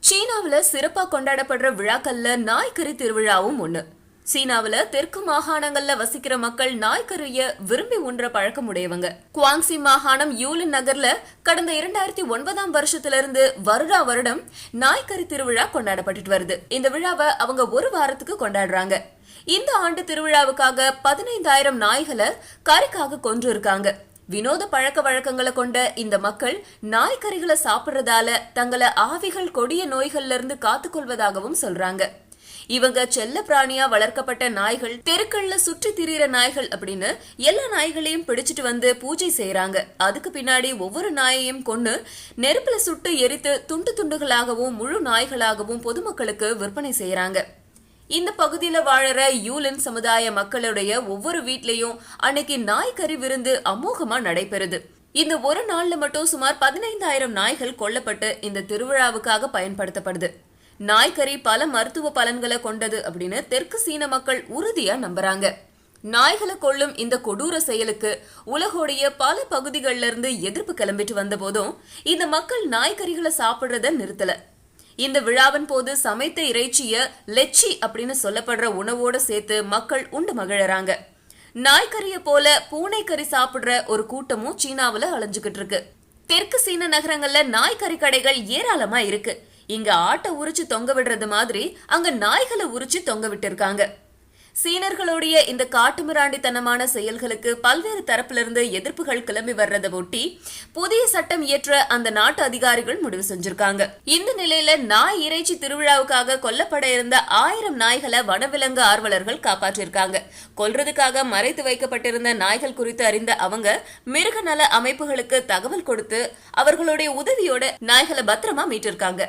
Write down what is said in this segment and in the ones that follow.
சீனாவுல சிறப்பா கொண்டாடப்படுற விழாக்கள்ல நாய்க்கறி திருவிழாவும் ஒண்ணு. சீனாவுல தெற்கு மாகாணங்கள்ல வசிக்கிற மக்கள் நாய்க்கறிய விரும்பி உண்ற பழக்கம் உடையவங்க. குவாங்சி மாகாணம் யூலின் நகர்ல கடந்த 2009 வருஷத்துல வருடா வருடம் நாய்க்கறி திருவிழா கொண்டாடப்பட்டு வருது. இந்த விழாவை அவங்க ஒரு வாரத்துக்கு கொண்டாடுறாங்க. இந்த ஆண்டு திருவிழாவுக்காக 15,000 நாய்களை கறிக்காக கொன்று இருக்காங்க. வினோத பழக்க வழக்கங்களை கொண்ட இந்த மக்கள் நாய்க்கறிகளை சாப்பிடுறதால தங்களை ஆவிகள் கொடிய நோய்கள்ல இருந்து காத்துக்கொள்வதாகவும் சொல்றாங்க. இவங்க செல்ல பிராணியா வளர்க்கப்பட்ட நாய்கள், தெருக்கள்ல சுற்றி திரியிற நாய்கள் அப்படின்னு எல்லா நாய்களையும் பிடிச்சிட்டு வந்து பூஜை செய்யறாங்க. அதுக்கு பின்னாடி ஒவ்வொரு நாயையும் கொண்டு நெருப்புல சுட்டு எரித்து துண்டு துண்டுகளாகவும் முழு நாய்களாகவும் பொதுமக்களுக்கு விற்பனை செய்யறாங்க. இந்த பகுதியில வாழற யூலின் சமுதாய மக்களுடைய ஒவ்வொரு வீட்லயும் அன்னைக்கு நாய்க்கறி விருந்து அமோகமா நடைபெறுது. இந்த ஒரு நாள்ல மட்டும் சுமார் 15,000 நாய்கள் கொல்லப்பட்டு இந்த திருவிழாவுக்காக பயன்படுத்தப்படுது. நாய்க்கறி பல மருத்துவ பலன்களை கொண்டது அப்படின்னு தெற்கு சீன மக்கள் உறுதியா நம்புறாங்க. நாய்களை கொள்ளும் இந்த கொடூர செயலுக்கு உலகோடைய பல பகுதிகளில இருந்து எதிர்ப்பு கிளம்பிட்டு வந்த போதும் இந்த மக்கள் நாய்க்கறிகளை சாப்பிடுறத நிறுத்தல. இந்த விழாவின் போது சமைத்த இறைச்சிய லெச்சி அப்படின்னு சொல்லப்படுற உணவோட சேர்த்து மக்கள் உண்டு மகிழறாங்க. நாய்க்கறிய போல பூனைக்கறி சாப்பிடுற ஒரு கூட்டமும் சீனாவுல அலைஞ்சுகிட்டு இருக்கு. தெற்கு சீன நகரங்கள்ல நாய்க்கறி கடைகள் ஏராளமா இருக்கு. இங்க ஆட்டை உரிச்சு தொங்க விடுறது மாதிரி அங்க நாய்களை உரிச்சு தொங்க விட்டு இருக்காங்க. சீனர்களுடைய இந்த காட்டுமிராண்டித்தனமான செயல்களுக்கு பல்வேறு தரப்பிலிருந்து எதிர்ப்புகள் கிளம்பி வர்றதை ஒட்டி புதிய சட்டம் இயற்ற அந்த நாட்டு அதிகாரிகள் முடிவு செஞ்சிருக்காங்க. இந்த நிலையில நாய் இறைச்சி திருவிழாவுக்காக கொல்லப்பட இருந்த 1000 நாய்களை வனவிலங்கு ஆர்வலர்கள் காப்பாற்றிருக்காங்க. கொல்றதுக்காக மறைத்து வைக்கப்பட்டிருந்த நாய்கள் குறித்து அறிந்த அவங்க மிருக நல அமைப்புகளுக்கு தகவல் கொடுத்து அவர்களுடைய உதவியோட நாய்களை பத்திரமா மீட்டிருக்காங்க.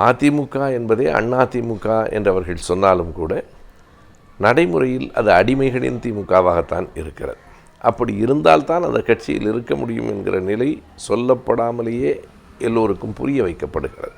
அதிமுக என்பதே அதிமுக என்றவர்கள் சொன்னாலும் கூட நடைமுறையில் அது அடிமைகளின் திமுகவாகத்தான் இருக்கிறது. அப்படி இருந்தால்தான் அந்த கட்சியில் இருக்க முடியும் என்கிற நிலை சொல்லப்படாமலேயே எல்லோருக்கும் புரிய வைக்கப்படுகிறது.